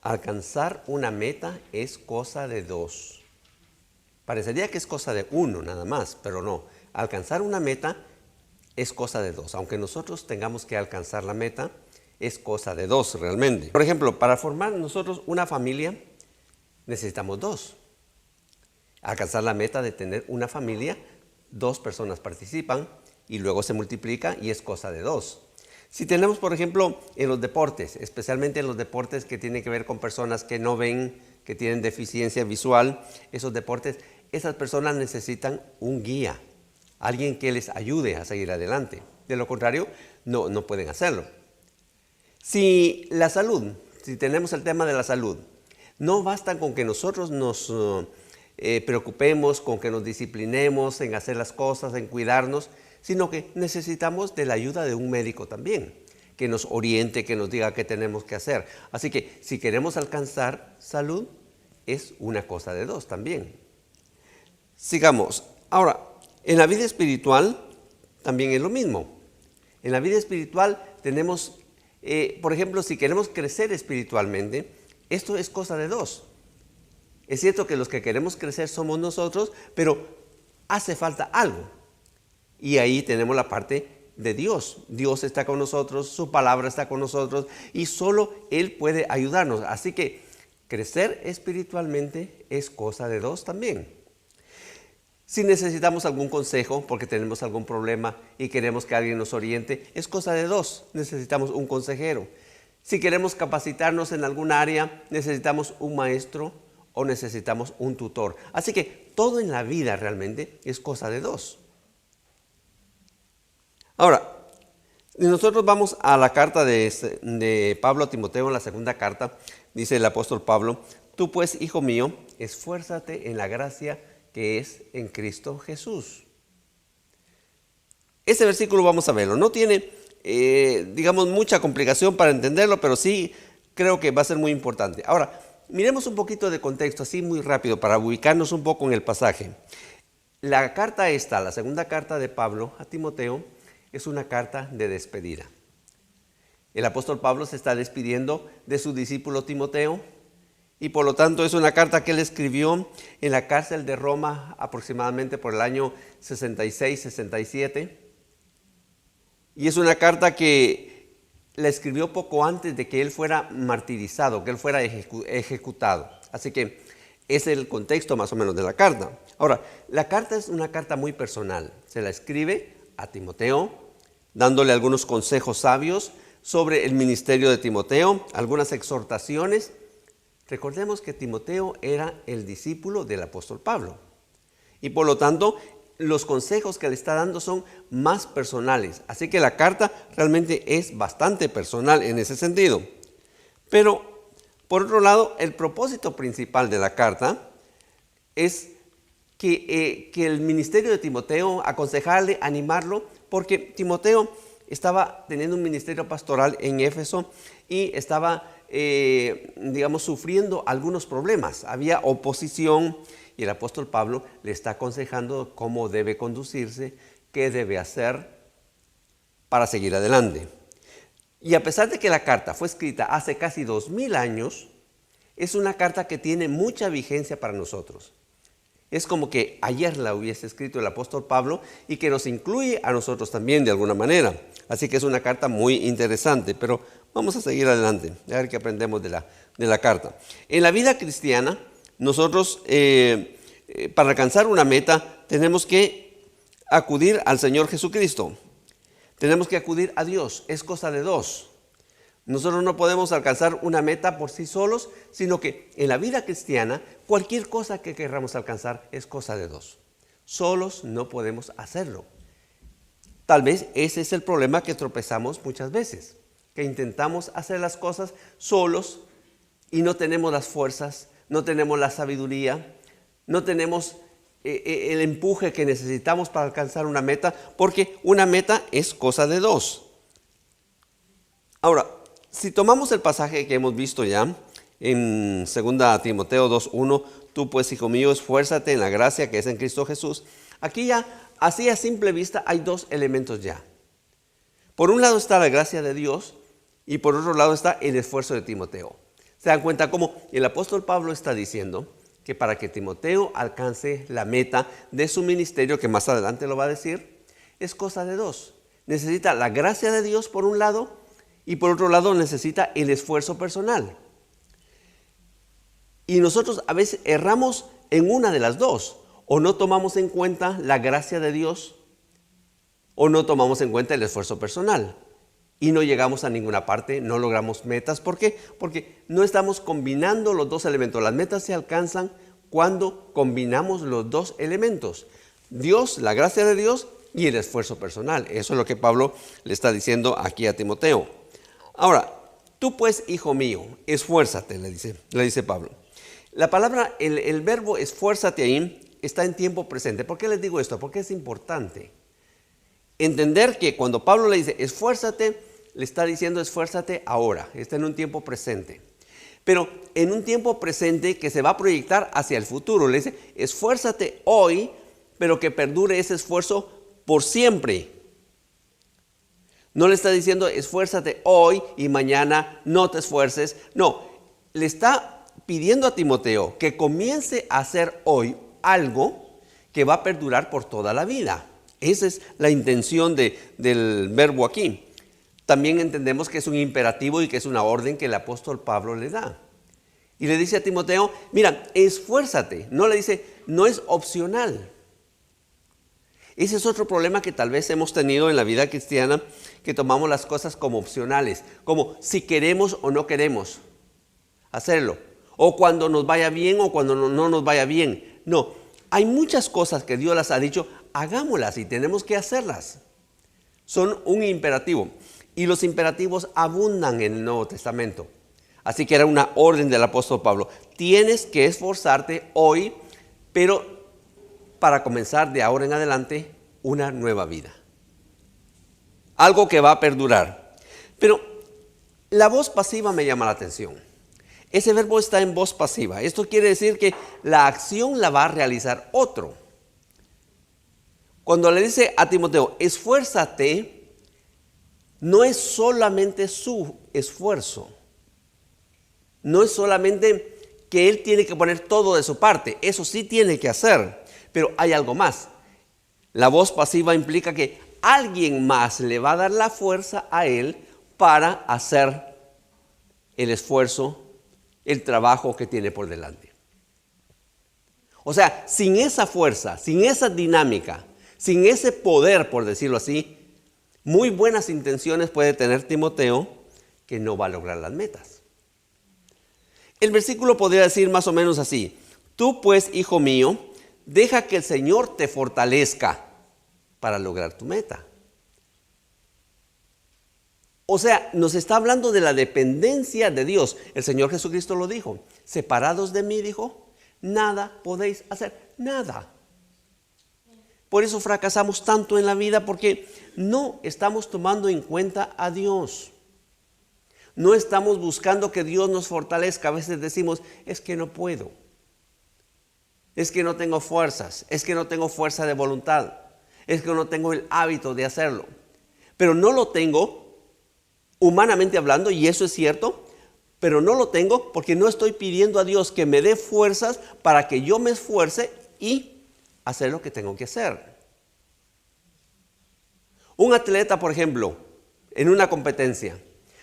Alcanzar una meta es cosa de dos. Parecería que es cosa de uno nada más, pero no. Alcanzar una meta es cosa de dos. Aunque nosotros tengamos que alcanzar la meta, es cosa de dos realmente. Por ejemplo, para formar nosotros una familia, necesitamos dos. Alcanzar la meta de tener una familia, dos personas participan y luego se multiplica y es cosa de dos. Si tenemos, por ejemplo, en los deportes, especialmente en los deportes que tienen que ver con personas que no ven, que tienen deficiencia visual, esos deportes, esas personas necesitan un guía, alguien que les ayude a seguir adelante. De lo contrario, no pueden hacerlo. Si tenemos el tema de la salud, no basta con que nosotros nos preocupemos, con que nos disciplinemos en hacer las cosas, en cuidarnos, sino que necesitamos de la ayuda de un médico también, que nos oriente, que nos diga qué tenemos que hacer. Así que si queremos alcanzar salud, es una cosa de dos también. Sigamos. Ahora, en la vida espiritual también es lo mismo. En la vida espiritual tenemos, por ejemplo, si queremos crecer espiritualmente, esto es cosa de dos. Es cierto que los que queremos crecer somos nosotros, pero hace falta algo. Y ahí tenemos la parte de Dios. Dios está con nosotros, su palabra está con nosotros y solo Él puede ayudarnos. Así que crecer espiritualmente es cosa de dos también. Si necesitamos algún consejo porque tenemos algún problema y queremos que alguien nos oriente, es cosa de dos. Necesitamos un consejero. Si queremos capacitarnos en algún área, necesitamos un maestro o necesitamos un tutor. Así que todo en la vida realmente es cosa de dos. Ahora, nosotros vamos a la carta de Pablo a Timoteo, en la segunda carta, dice el apóstol Pablo: tú pues, hijo mío, esfuérzate en la gracia que es en Cristo Jesús. Este versículo vamos a verlo. No tiene, mucha complicación para entenderlo, pero sí creo que va a ser muy importante. Ahora, miremos un poquito de contexto, así muy rápido, para ubicarnos un poco en el pasaje. La carta esta, la segunda carta de Pablo a Timoteo, es una carta de despedida. El apóstol Pablo se está despidiendo de su discípulo Timoteo y por lo tanto es una carta que él escribió en la cárcel de Roma aproximadamente por el año 66-67. Y es una carta que la escribió poco antes de que él fuera martirizado, que él fuera ejecutado. Así que ese es el contexto más o menos de la carta. Ahora, la carta es una carta muy personal. Se la escribe a Timoteo, dándole algunos consejos sabios sobre el ministerio de Timoteo, algunas exhortaciones. Recordemos que Timoteo era el discípulo del apóstol Pablo y por lo tanto los consejos que le está dando son más personales. Así que la carta realmente es bastante personal en ese sentido. Pero por otro lado, el propósito principal de la carta es que el ministerio de Timoteo, aconsejarle, animarlo, porque Timoteo estaba teniendo un ministerio pastoral en Éfeso y estaba, sufriendo algunos problemas. Había oposición y el apóstol Pablo le está aconsejando cómo debe conducirse, qué debe hacer para seguir adelante. Y a pesar de que la carta fue escrita hace casi 2000 años, es una carta que tiene mucha vigencia para nosotros. Es como que ayer la hubiese escrito el apóstol Pablo y que nos incluye a nosotros también de alguna manera. Así que es una carta muy interesante, pero vamos a seguir adelante, a ver qué aprendemos de la carta. En la vida cristiana, nosotros para alcanzar una meta tenemos que acudir al Señor Jesucristo. Tenemos que acudir a Dios, es cosa de dos. Nosotros no podemos alcanzar una meta por sí solos, sino que en la vida cristiana cualquier cosa que queramos alcanzar es cosa de dos. Solos no podemos hacerlo. Tal vez ese es el problema que tropezamos muchas veces, que intentamos hacer las cosas solos y no tenemos las fuerzas, no tenemos la sabiduría, no tenemos el empuje que necesitamos para alcanzar una meta, porque una meta es cosa de dos. Ahora, si tomamos el pasaje que hemos visto ya en 2 Timoteo 2:1, tú pues, hijo mío, esfuérzate en la gracia que es en Cristo Jesús. Aquí ya, así a simple vista, hay dos elementos ya. Por un lado está la gracia de Dios y por otro lado está el esfuerzo de Timoteo. ¿Se dan cuenta cómo el apóstol Pablo está diciendo que para que Timoteo alcance la meta de su ministerio, que más adelante lo va a decir, es cosa de dos? Necesita la gracia de Dios por un lado y por otro lado necesita el esfuerzo personal. Y nosotros a veces erramos en una de las dos. O no tomamos en cuenta la gracia de Dios o no tomamos en cuenta el esfuerzo personal. Y no llegamos a ninguna parte, no logramos metas. ¿Por qué? Porque no estamos combinando los dos elementos. Las metas se alcanzan cuando combinamos los dos elementos. Dios, la gracia de Dios y el esfuerzo personal. Eso es lo que Pablo le está diciendo aquí a Timoteo. Ahora, tú pues, hijo mío, esfuérzate, le dice Pablo. La palabra, el verbo esfuérzate ahí está en tiempo presente. ¿Por qué les digo esto? Porque es importante entender que cuando Pablo le dice esfuérzate, le está diciendo esfuérzate ahora. Está en un tiempo presente. Pero en un tiempo presente que se va a proyectar hacia el futuro. Le dice esfuérzate hoy, pero que perdure ese esfuerzo por siempre. No le está diciendo esfuérzate hoy y mañana no te esfuerces. No, le está pidiendo a Timoteo que comience a hacer hoy algo que va a perdurar por toda la vida. Esa es la intención del verbo aquí. También entendemos que es un imperativo y que es una orden que el apóstol Pablo le da. Y le dice a Timoteo, mira, esfuérzate. No le dice, no es opcional. Ese es otro problema que tal vez hemos tenido en la vida cristiana, que tomamos las cosas como opcionales, como si queremos o no queremos hacerlo, o cuando nos vaya bien o cuando no nos vaya bien. No, hay muchas cosas que Dios las ha dicho, hagámoslas y tenemos que hacerlas. Son un imperativo y los imperativos abundan en el Nuevo Testamento. Así que era una orden del apóstol Pablo. Tienes que esforzarte hoy, pero para comenzar de ahora en adelante una nueva vida. Algo que va a perdurar. Pero la voz pasiva me llama la atención. Ese verbo está en voz pasiva. Esto quiere decir que la acción la va a realizar otro. Cuando le dice a Timoteo, esfuérzate, no es solamente su esfuerzo. No es solamente que él tiene que poner todo de su parte. Eso sí tiene que hacer. Pero hay algo más. La voz pasiva implica que alguien más le va a dar la fuerza a él para hacer el esfuerzo, el trabajo que tiene por delante. O sea, sin esa fuerza, sin esa dinámica, sin ese poder, por decirlo así, muy buenas intenciones puede tener Timoteo que no va a lograr las metas. El versículo podría decir más o menos así: tú pues, hijo mío, deja que el Señor te fortalezca para lograr tu meta. O sea, nos está hablando de la dependencia de Dios. El Señor Jesucristo lo dijo. Separados de mí, dijo, nada podéis hacer, nada. Por eso fracasamos tanto en la vida, porque no estamos tomando en cuenta a Dios. No estamos buscando que Dios nos fortalezca. A veces decimos, es que no puedo. Es que no tengo fuerzas. Es que no tengo fuerza de voluntad. Es que no tengo el hábito de hacerlo. Pero no lo tengo humanamente hablando, y eso es cierto, pero no lo tengo porque no estoy pidiendo a Dios que me dé fuerzas para que yo me esfuerce y hacer lo que tengo que hacer. Un atleta, por ejemplo, en una competencia,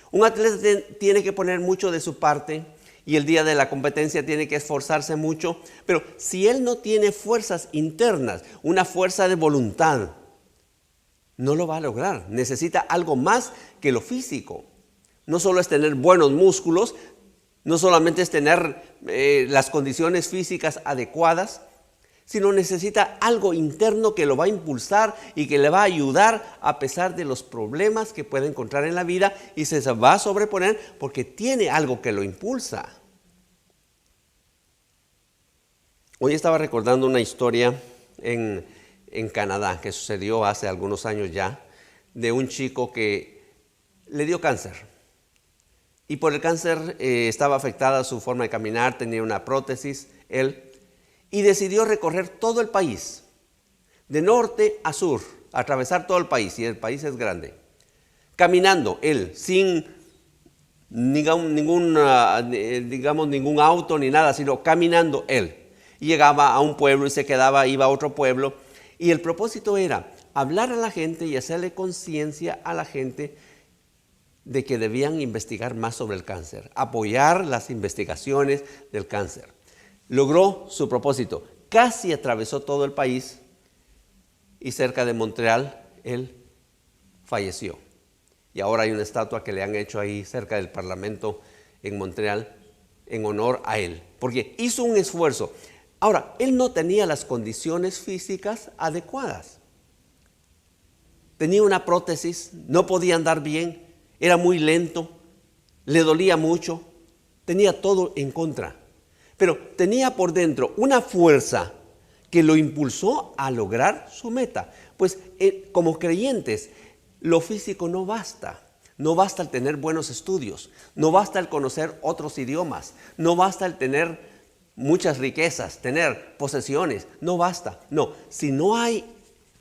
un atleta tiene que poner mucho de su parte y el día de la competencia tiene que esforzarse mucho, pero si él no tiene fuerzas internas, una fuerza de voluntad, no lo va a lograr. Necesita algo más que lo físico. No solo es tener buenos músculos, no solamente es tener las condiciones físicas adecuadas, sino necesita algo interno que lo va a impulsar y que le va a ayudar a pesar de los problemas que puede encontrar en la vida, y se va a sobreponer porque tiene algo que lo impulsa. Hoy estaba recordando una historia en Canadá, que sucedió hace algunos años ya, de un chico que le dio cáncer. Y por el cáncer estaba afectada su forma de caminar, tenía una prótesis, él, y decidió recorrer todo el país, de norte a sur, atravesar todo el país, y el país es grande, caminando él, sin ningún auto ni nada, sino caminando él. Y llegaba a un pueblo y se quedaba, iba a otro pueblo. Y el propósito era hablar a la gente y hacerle conciencia a la gente de que debían investigar más sobre el cáncer, apoyar las investigaciones del cáncer. Logró su propósito, casi atravesó todo el país y cerca de Montreal él falleció. Y ahora hay una estatua que le han hecho ahí cerca del Parlamento en Montreal en honor a él, porque hizo un esfuerzo. Ahora, él no tenía las condiciones físicas adecuadas. Tenía una prótesis, no podía andar bien, era muy lento, le dolía mucho, tenía todo en contra. Pero tenía por dentro una fuerza que lo impulsó a lograr su meta. Pues como creyentes, lo físico no basta. No basta el tener buenos estudios, no basta el conocer otros idiomas, no basta el tener muchas riquezas, tener posesiones, no basta. No, si no hay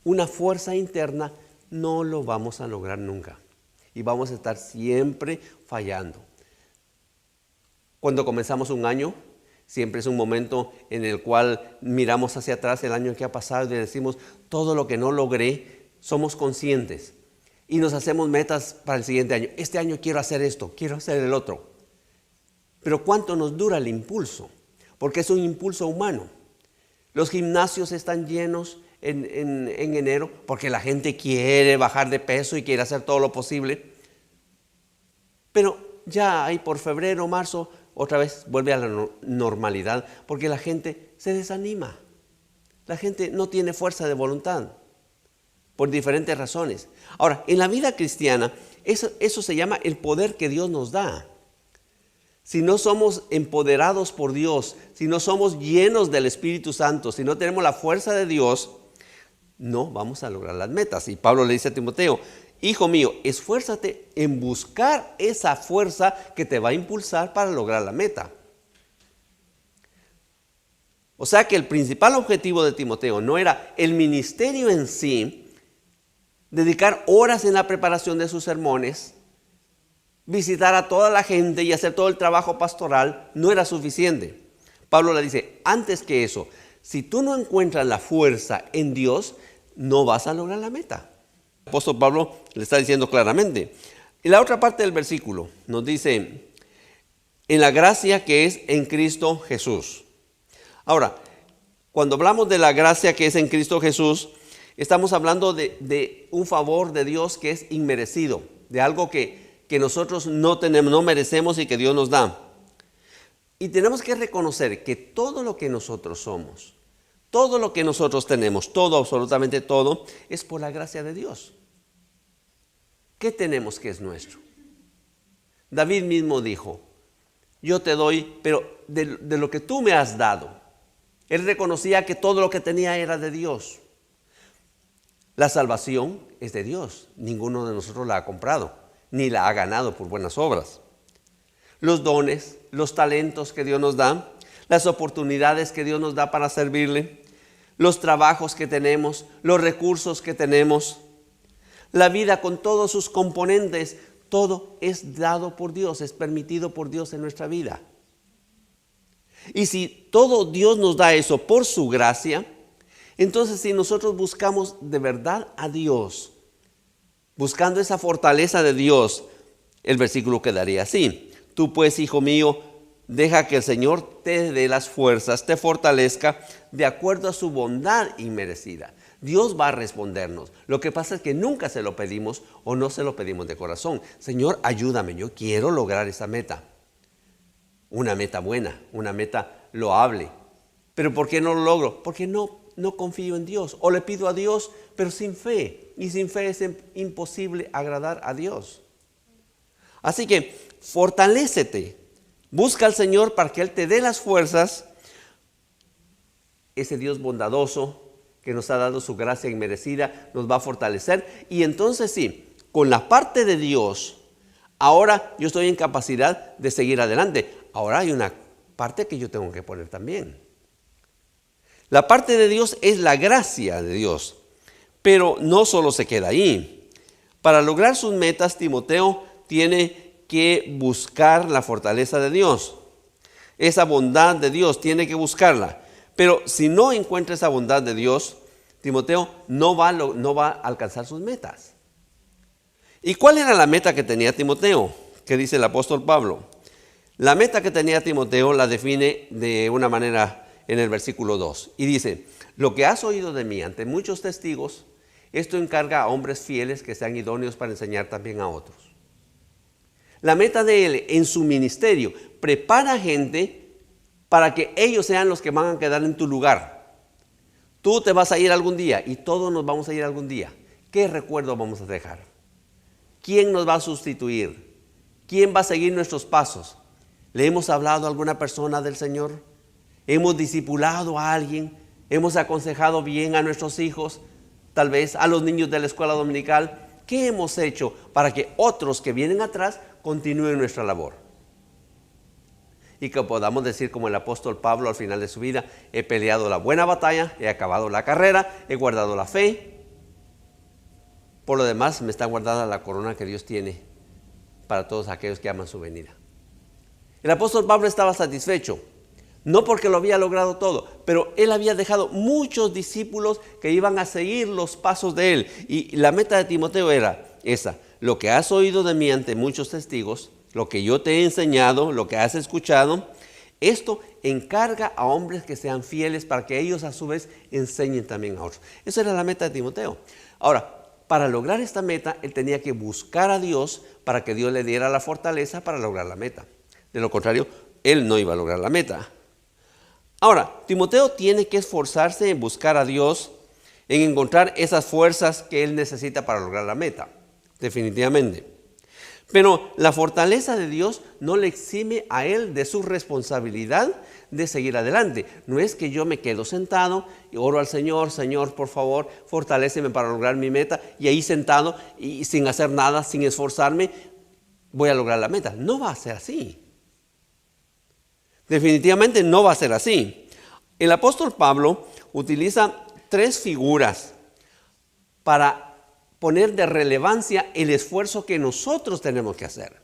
una fuerza interna, no lo vamos a lograr nunca. Y vamos a estar siempre fallando. Cuando comenzamos un año, siempre es un momento en el cual miramos hacia atrás el año que ha pasado y decimos, todo lo que no logré, somos conscientes. Y nos hacemos metas para el siguiente año. Este año quiero hacer esto, quiero hacer el otro. Pero ¿cuánto nos dura el impulso? Porque es un impulso humano. Los gimnasios están llenos en enero porque la gente quiere bajar de peso y quiere hacer todo lo posible. Pero ya ahí por febrero, marzo, otra vez vuelve a la normalidad porque la gente se desanima. La gente no tiene fuerza de voluntad por diferentes razones. Ahora, en la vida cristiana, eso se llama el poder que Dios nos da. Si no somos empoderados por Dios, si no somos llenos del Espíritu Santo, si no tenemos la fuerza de Dios, no vamos a lograr las metas. Y Pablo le dice a Timoteo, hijo mío, esfuérzate en buscar esa fuerza que te va a impulsar para lograr la meta. O sea que el principal objetivo de Timoteo no era el ministerio en sí, dedicar horas en la preparación de sus sermones, visitar a toda la gente y hacer todo el trabajo pastoral, no era suficiente. Pablo le dice, antes que eso, si tú no encuentras la fuerza en Dios, no vas a lograr la meta. El apóstol Pablo le está diciendo claramente. Y la otra parte del versículo nos dice, en la gracia que es en Cristo Jesús. Ahora, cuando hablamos de la gracia que es en Cristo Jesús, estamos hablando de un favor de Dios que es inmerecido, de algo que nosotros no tenemos, no merecemos y que Dios nos da. Y tenemos que reconocer que todo lo que nosotros somos, todo lo que nosotros tenemos, todo, absolutamente todo, es por la gracia de Dios. ¿Qué tenemos que es nuestro? David mismo dijo, yo te doy, pero de lo que tú me has dado. Él reconocía que todo lo que tenía era de Dios. La salvación es de Dios. Ninguno de nosotros la ha comprado, ni la ha ganado por buenas obras. Los dones, los talentos que Dios nos da, las oportunidades que Dios nos da para servirle, los trabajos que tenemos, los recursos que tenemos, la vida con todos sus componentes, todo es dado por Dios, es permitido por Dios en nuestra vida. Y si todo Dios nos da eso por su gracia, entonces si nosotros buscamos de verdad a Dios, buscando esa fortaleza de Dios, el versículo quedaría así. Tú pues, hijo mío, deja que el Señor te dé las fuerzas, te fortalezca de acuerdo a su bondad inmerecida. Dios va a respondernos. Lo que pasa es que nunca se lo pedimos o no se lo pedimos de corazón. Señor, ayúdame, yo quiero lograr esa meta. Una meta buena, una meta loable. ¿Pero por qué no lo logro? Porque no confío en Dios. O le pido a Dios, pero sin fe. Y sin fe es imposible agradar a Dios. Así que fortalécete. Busca al Señor para que Él te dé las fuerzas. Ese Dios bondadoso que nos ha dado su gracia inmerecida nos va a fortalecer. Y entonces sí, con la parte de Dios, ahora yo estoy en capacidad de seguir adelante. Ahora hay una parte que yo tengo que poner también. La parte de Dios es la gracia de Dios, pero no solo se queda ahí. Para lograr sus metas, Timoteo tiene que buscar la fortaleza de Dios. Esa bondad de Dios tiene que buscarla. Pero si no encuentra esa bondad de Dios, Timoteo no va a alcanzar sus metas. ¿Y cuál era la meta que tenía Timoteo? Que dice el apóstol Pablo. La meta que tenía Timoteo la define de una manera en el versículo 2. Y dice, lo que has oído de mí ante muchos testigos, esto encarga a hombres fieles que sean idóneos para enseñar también a otros. La meta de él en su ministerio, prepara gente para que ellos sean los que van a quedar en tu lugar. Tú te vas a ir algún día y todos nos vamos a ir algún día. ¿Qué recuerdo vamos a dejar? ¿Quién nos va a sustituir? ¿Quién va a seguir nuestros pasos? ¿Le hemos hablado a alguna persona del Señor? ¿Hemos discipulado a alguien? ¿Hemos aconsejado bien a nuestros hijos? Tal vez a los niños de la escuela dominical. ¿Qué hemos hecho para que otros que vienen atrás continúen nuestra labor? Y que podamos decir como el apóstol Pablo al final de su vida, he peleado la buena batalla, he acabado la carrera, he guardado la fe. Por lo demás me está guardada la corona que Dios tiene para todos aquellos que aman su venida. El apóstol Pablo estaba satisfecho, no porque lo había logrado todo, pero él había dejado muchos discípulos que iban a seguir los pasos de él. Y la meta de Timoteo era esa: lo que has oído de mí ante muchos testigos, lo que yo te he enseñado, lo que has escuchado, esto encarga a hombres que sean fieles para que ellos a su vez enseñen también a otros. Esa era la meta de Timoteo. Ahora, para lograr esta meta, él tenía que buscar a Dios para que Dios le diera la fortaleza para lograr la meta. De lo contrario, él no iba a lograr la meta. Ahora, Timoteo tiene que esforzarse en buscar a Dios, en encontrar esas fuerzas que él necesita para lograr la meta, definitivamente. Pero la fortaleza de Dios no le exime a él de su responsabilidad de seguir adelante. No es que yo me quedo sentado y oro al Señor, Señor, por favor, fortaléceme para lograr mi meta, y ahí sentado y sin hacer nada, sin esforzarme, voy a lograr la meta. No va a ser así. Definitivamente no va a ser así. El apóstol Pablo utiliza 3 figuras para poner de relevancia el esfuerzo que nosotros tenemos que hacer.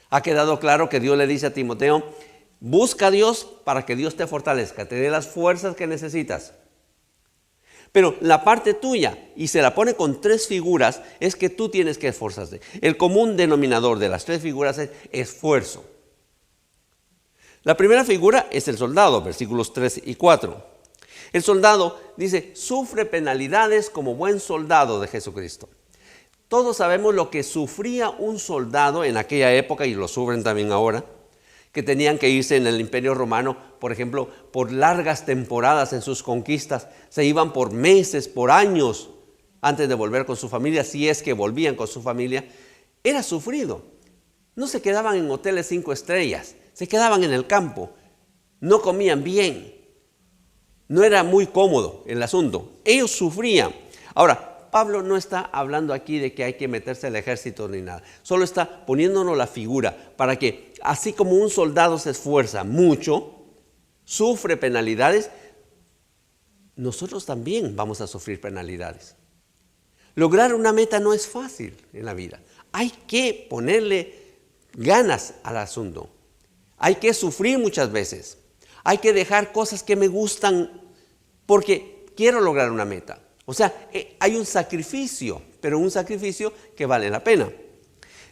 Ha quedado claro que Dios le dice a Timoteo, busca a Dios para que Dios te fortalezca, te dé las fuerzas que necesitas. Pero la parte tuya, y se la pone con 3 figuras, es que tú tienes que esforzarte. El común denominador de las 3 figuras es esfuerzo. La primera figura es el soldado, versículos 3 y 4. El soldado dice, sufre penalidades como buen soldado de Jesucristo. Todos sabemos lo que sufría un soldado en aquella época, y lo sufren también ahora, que tenían que irse en el Imperio Romano, por ejemplo, por largas temporadas en sus conquistas. Se iban por meses, por años, antes de volver con su familia, si es que volvían con su familia. Era sufrido. No se quedaban en hoteles 5 estrellas. Se quedaban en el campo, no comían bien, no era muy cómodo el asunto, ellos sufrían. Ahora, Pablo no está hablando aquí de que hay que meterse al ejército ni nada, solo está poniéndonos la figura para que así como un soldado se esfuerza mucho, sufre penalidades, nosotros también vamos a sufrir penalidades. Lograr una meta no es fácil en la vida, hay que ponerle ganas al asunto. Hay que sufrir muchas veces. Hay que dejar cosas que me gustan porque quiero lograr una meta. O sea, hay un sacrificio, pero un sacrificio que vale la pena.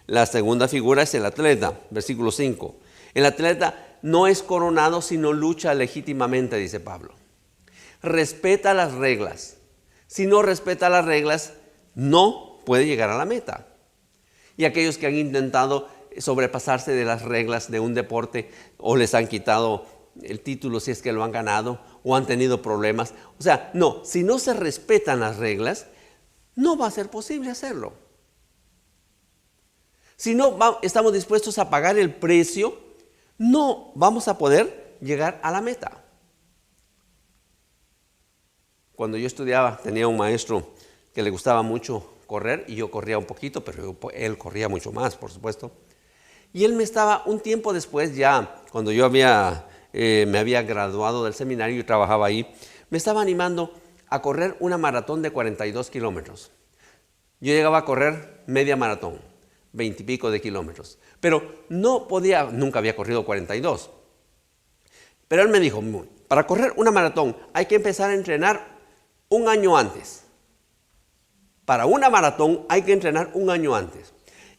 La segunda figura es el atleta, versículo 5. El atleta no es coronado, sino lucha legítimamente, dice Pablo. Respeta las reglas. Si no respeta las reglas, no puede llegar a la meta. Y aquellos que han intentado sobrepasarse de las reglas de un deporte o les han quitado el título si es que lo han ganado o han tenido problemas. O sea, no, si no se respetan las reglas, no va a ser posible hacerlo. Si no estamos dispuestos a pagar el precio, no vamos a poder llegar a la meta. Cuando yo estudiaba, tenía un maestro que le gustaba mucho correr y yo corría un poquito, pero él corría mucho más, por supuesto. Y él me estaba, un tiempo después, ya cuando yo me había graduado del seminario y trabajaba ahí, me estaba animando a correr una maratón de 42 kilómetros. Yo llegaba a correr media maratón. 20 y pico de kilómetros. Pero no podía, nunca había corrido 42. Pero él me dijo, para correr una maratón hay que empezar a entrenar un año antes. Para una maratón hay que entrenar un año antes.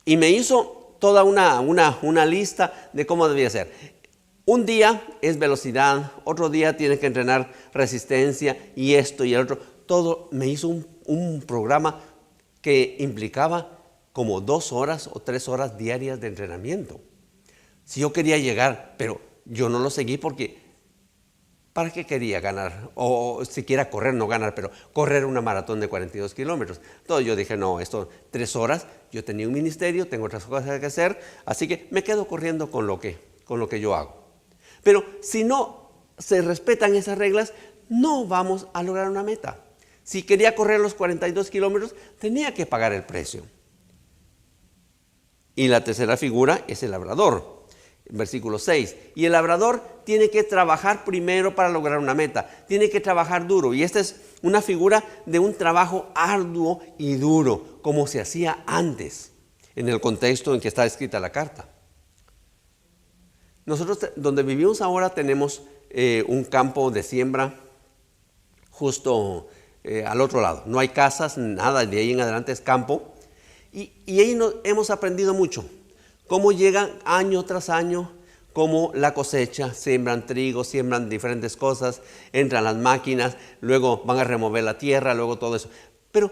Y me hizo toda una lista de cómo debía ser. Un día es velocidad, otro día tienes que entrenar resistencia y esto y el otro. Todo me hizo un programa que implicaba como 2 horas o 3 horas diarias de entrenamiento. Si yo quería llegar, pero yo no lo seguí porque ¿para qué quería ganar? O siquiera correr, no ganar, pero correr una maratón de 42 kilómetros. Entonces yo dije, no, esto 3 horas, yo tenía un ministerio, tengo otras cosas que hacer, así que me quedo corriendo con lo que yo hago. Pero si no se respetan esas reglas, no vamos a lograr una meta. Si quería correr los 42 kilómetros, tenía que pagar el precio. Y la tercera figura es el labrador. Versículo 6. Y el labrador tiene que trabajar primero para lograr una meta. Tiene que trabajar duro. Y esta es una figura de un trabajo arduo y duro, como se hacía antes, en el contexto en que está escrita la carta. Nosotros, donde vivimos ahora, tenemos un campo de siembra justo al otro lado. No hay casas, nada, de ahí en adelante es campo. Y ahí hemos aprendido mucho. Cómo llegan año tras año, cómo la cosecha, siembran trigo, siembran diferentes cosas, entran las máquinas, luego van a remover la tierra, luego todo eso. Pero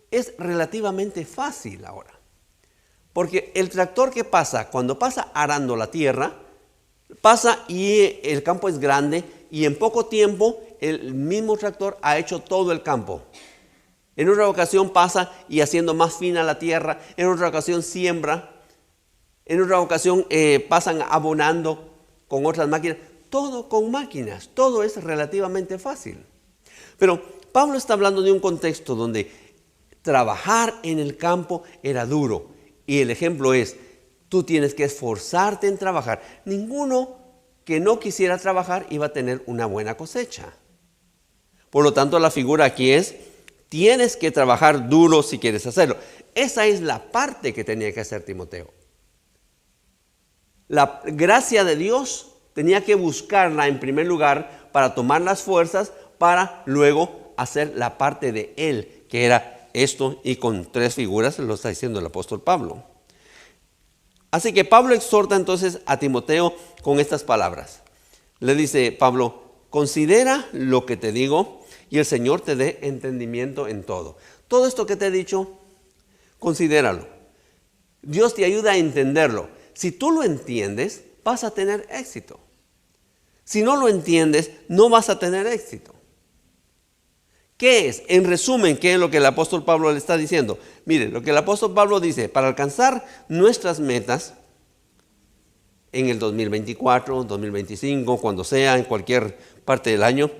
es relativamente fácil ahora. Porque el tractor que pasa, cuando pasa arando la tierra, pasa y el campo es grande y en poco tiempo el mismo tractor ha hecho todo el campo. En otra ocasión pasa y haciendo más fina la tierra, en otra ocasión siembra, en otra ocasión pasan abonando con otras máquinas. Todo con máquinas, todo es relativamente fácil. Pero Pablo está hablando de un contexto donde trabajar en el campo era duro. Y el ejemplo es, tú tienes que esforzarte en trabajar. Ninguno que no quisiera trabajar iba a tener una buena cosecha. Por lo tanto, la figura aquí es, tienes que trabajar duro si quieres hacerlo. Esa es la parte que tenía que hacer Timoteo. La gracia de Dios tenía que buscarla en primer lugar para tomar las fuerzas para luego hacer la parte de él, que era esto, y con 3 figuras lo está diciendo el apóstol Pablo. Así que Pablo exhorta entonces a Timoteo con estas palabras. Le dice Pablo, considera lo que te digo y el Señor te dé entendimiento en todo. Todo esto que te he dicho, considéralo. Dios te ayuda a entenderlo. Si tú lo entiendes, vas a tener éxito. Si no lo entiendes, no vas a tener éxito. ¿Qué es? En resumen, ¿qué es lo que el apóstol Pablo le está diciendo? Mire, lo que el apóstol Pablo dice, para alcanzar nuestras metas en el 2024, 2025, cuando sea, en cualquier parte del año,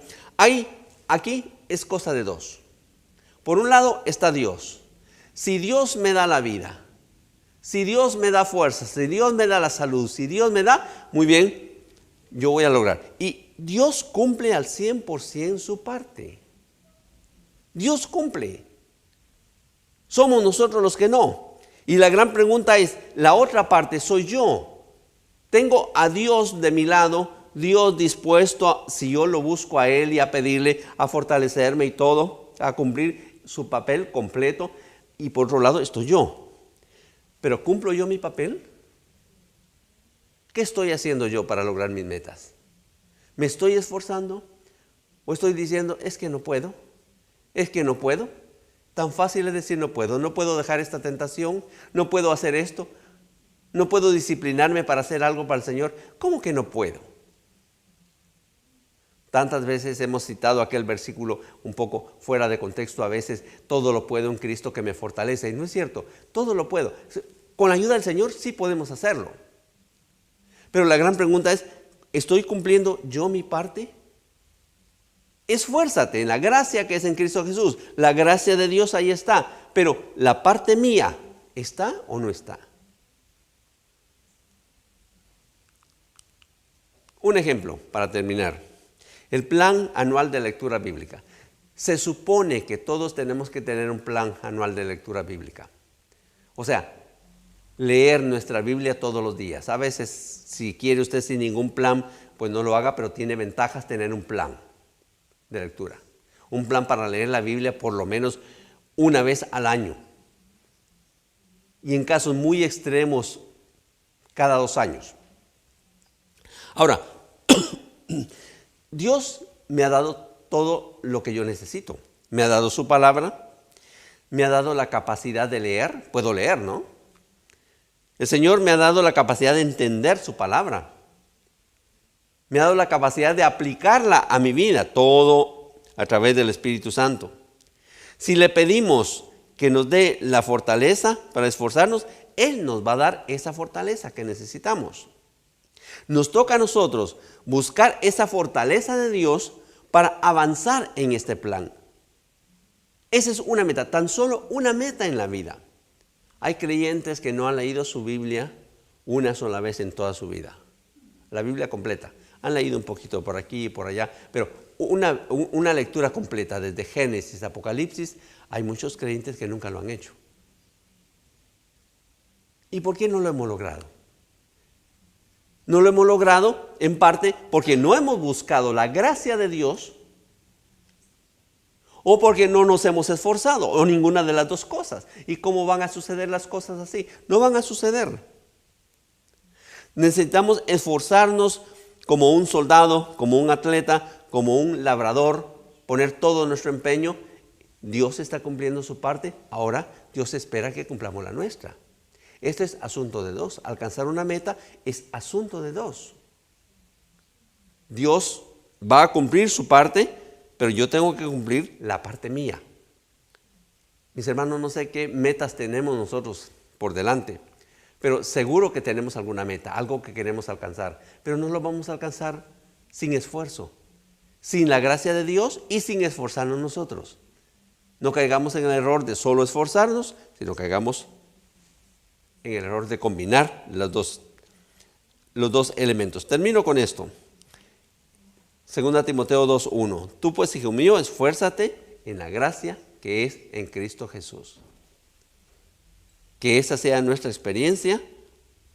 aquí es cosa de 2. Por un lado está Dios. Si Dios me da la vida, si Dios me da fuerza, si Dios me da la salud, si Dios me da, muy bien, yo voy a lograr. Y Dios cumple al 100% su parte. Dios cumple. Somos nosotros los que no. Y la gran pregunta es, la otra parte soy yo. Tengo a Dios de mi lado, Dios dispuesto, si yo lo busco a Él y a pedirle, a fortalecerme y todo, a cumplir su papel completo. Y por otro lado estoy yo. ¿Pero cumplo yo mi papel? ¿Qué estoy haciendo yo para lograr mis metas? ¿Me estoy esforzando? ¿O estoy diciendo, es que no puedo? ¿Es que no puedo? Tan fácil es decir no puedo dejar esta tentación, no puedo hacer esto, no puedo disciplinarme para hacer algo para el Señor. ¿Cómo que no puedo? Tantas veces hemos citado aquel versículo un poco fuera de contexto a veces, todo lo puedo en Cristo que me fortalece. Y no es cierto, todo lo puedo. Con la ayuda del Señor sí podemos hacerlo. Pero la gran pregunta es, ¿estoy cumpliendo yo mi parte? Esfuérzate en la gracia que es en Cristo Jesús. La gracia de Dios ahí está. Pero la parte mía, ¿está o no está? Un ejemplo para terminar. El plan anual de lectura bíblica. Se supone que todos tenemos que tener un plan anual de lectura bíblica. O sea, leer nuestra Biblia todos los días. A veces, si quiere usted sin ningún plan, pues no lo haga, pero tiene ventajas tener un plan de lectura. Un plan para leer la Biblia por lo menos una vez al año. Y en casos muy extremos, cada 2 años. Ahora, Dios me ha dado todo lo que yo necesito. Me ha dado su palabra, me ha dado la capacidad de leer. Puedo leer, ¿no? El Señor me ha dado la capacidad de entender su palabra. Me ha dado la capacidad de aplicarla a mi vida, todo a través del Espíritu Santo. Si le pedimos que nos dé la fortaleza para esforzarnos, Él nos va a dar esa fortaleza que necesitamos. Nos toca a nosotros buscar esa fortaleza de Dios para avanzar en este plan. Esa es una meta, tan solo una meta en la vida. Hay creyentes que no han leído su Biblia una sola vez en toda su vida. La Biblia completa. Han leído un poquito por aquí y por allá, pero una lectura completa desde Génesis a Apocalipsis, hay muchos creyentes que nunca lo han hecho. ¿Y por qué no lo hemos logrado? No lo hemos logrado en parte porque no hemos buscado la gracia de Dios o porque no nos hemos esforzado o ninguna de las dos cosas. ¿Y cómo van a suceder las cosas así? No van a suceder. Necesitamos esforzarnos como un soldado, como un atleta, como un labrador, poner todo nuestro empeño. Dios está cumpliendo su parte, ahora Dios espera que cumplamos la nuestra. Este es asunto de dos. Alcanzar una meta es asunto de dos. Dios va a cumplir su parte, pero yo tengo que cumplir la parte mía. Mis hermanos, no sé qué metas tenemos nosotros por delante, pero seguro que tenemos alguna meta, algo que queremos alcanzar, pero no lo vamos a alcanzar sin esfuerzo, sin la gracia de Dios y sin esforzarnos nosotros. No caigamos en el error de solo esforzarnos, sino caigamos en el error de combinar los dos elementos. Termino con esto. 2 Timoteo 2:1. Tú pues, hijo mío, esfuérzate en la gracia que es en Cristo Jesús. Que esa sea nuestra experiencia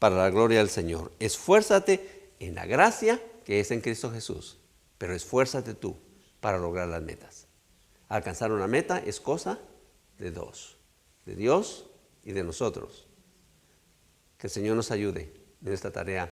para la gloria del Señor. Esfuérzate en la gracia que es en Cristo Jesús, pero esfuérzate tú para lograr las metas. Alcanzar una meta es cosa de dos, de Dios y de nosotros. Que el Señor nos ayude en esta tarea